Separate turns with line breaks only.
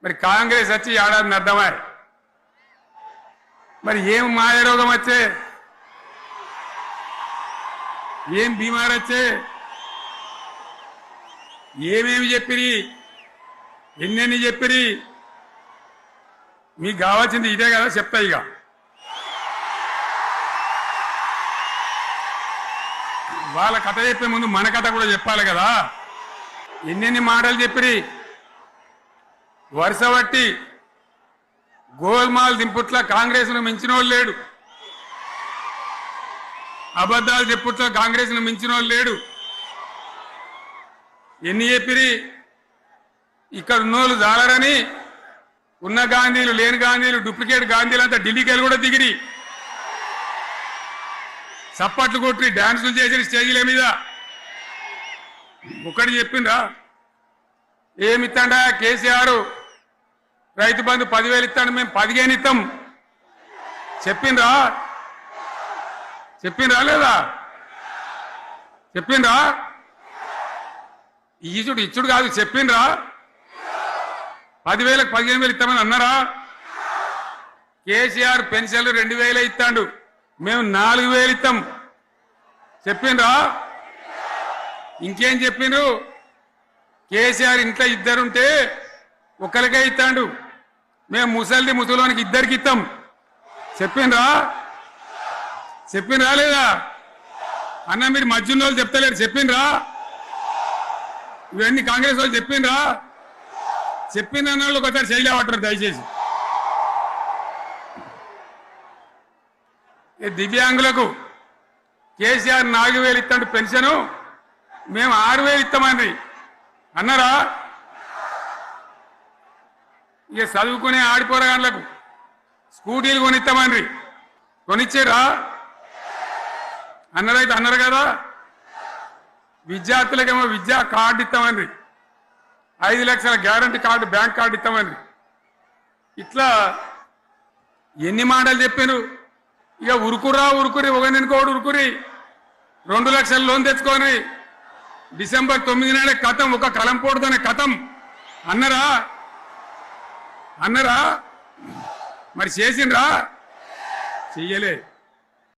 మరి కాంగ్రెస్ వచ్చి ఏడాది అర్థమా మరి ఏం మాయ రోగం వచ్చే ఏం బీమార్ వచ్చే ఏమేమి చెప్పిరి ఎన్నెన్ని చెప్పిరి మీకు కావాల్సింది ఇదే కదా చెప్తా ఇక వాళ్ళ కథ చెప్పే ముందు మన కథ కూడా చెప్పాలి కదా ఎన్నెన్ని మాటలు చెప్పిరి వరుస బట్టి గోల్మాల్ దింపుట్ల కాంగ్రెస్ ను మించిన వాళ్ళు లేడు అబద్ధాలు చెప్పుట్ల కాంగ్రెస్ ను మించిన వాళ్ళు లేడు ఎన్ని చెప్పిరి ఇక్కడ ఉన్నోళ్ళు జాలరని ఉన్న గాంధీలు లేని గాంధీలు డూప్లికేట్ గాంధీలు అంతా ఢిల్లీకి వెళ్ళి కూడా దిగిరి చప్పట్లు కొట్టి డాన్సులు చేసిన స్టేజీల మీద ఒకటి చెప్పిండ్రా ఏమిత్తాడా కేసీఆర్ రైతు బంధు 10,000 ఇస్తాడు మేము 15 ఇస్తాం చెప్పిండ్రా లేదా చెప్పిండ్రా ఇచ్చుడు కాదు చెప్పిండ్రా 10,000కు 15,000 ఇస్తామని అన్నారా కేసీఆర్ పెన్షన్లు 2,000 ఇస్తాడు మేము 4,000 ఇస్తాం చెప్పిండ్రా ఇంకేం చెప్పిండ్రు కేసీఆర్ ఇంట్లో ఇద్దరుంటే ఒకరికే ఇస్తాడు మేము ముసలోనికి ఇద్దరికి ఇస్తాం చెప్పిండ్రా లేదా అన్న మీరు మధ్యన వాళ్ళు చెప్తలేరు చెప్పిండ్రా ఇవన్నీ కాంగ్రెస్ వాళ్ళు చెప్పిండ్రా చెప్పిన వాళ్ళు ఒకసారి చేయలేవట్టారు దయచేసి దివ్యాంగులకు కేసీఆర్ 4,000 ఇస్తాడు పెన్షను మేము 6,000 ఇస్తామండి అన్నారా ఇక చదువుకునే ఆడిపోరగాళ్ళకు స్కూటీలు కొనిస్తామండ్రి కొనిచ్చారా అన్నారైతే అన్నారు కదా విద్యార్థులకేమో విద్యా కార్డు ఇస్తామండ్రి 5 లక్షల గ్యారంటీ కార్డు బ్యాంక్ కార్డు ఇస్తామండ్రి ఇట్లా ఎన్ని మాటలు చెప్పాను ఇక ఉరుకురి ఒకరినికోడు ఉరుకురి 2 లక్షల లోన్ తెచ్చుకొని డిసెంబర్ 9 నాడే కథం ఒక కలంపోటుతోనే కథం అన్నరా మరి చేసిండ్రా చెయ్యలే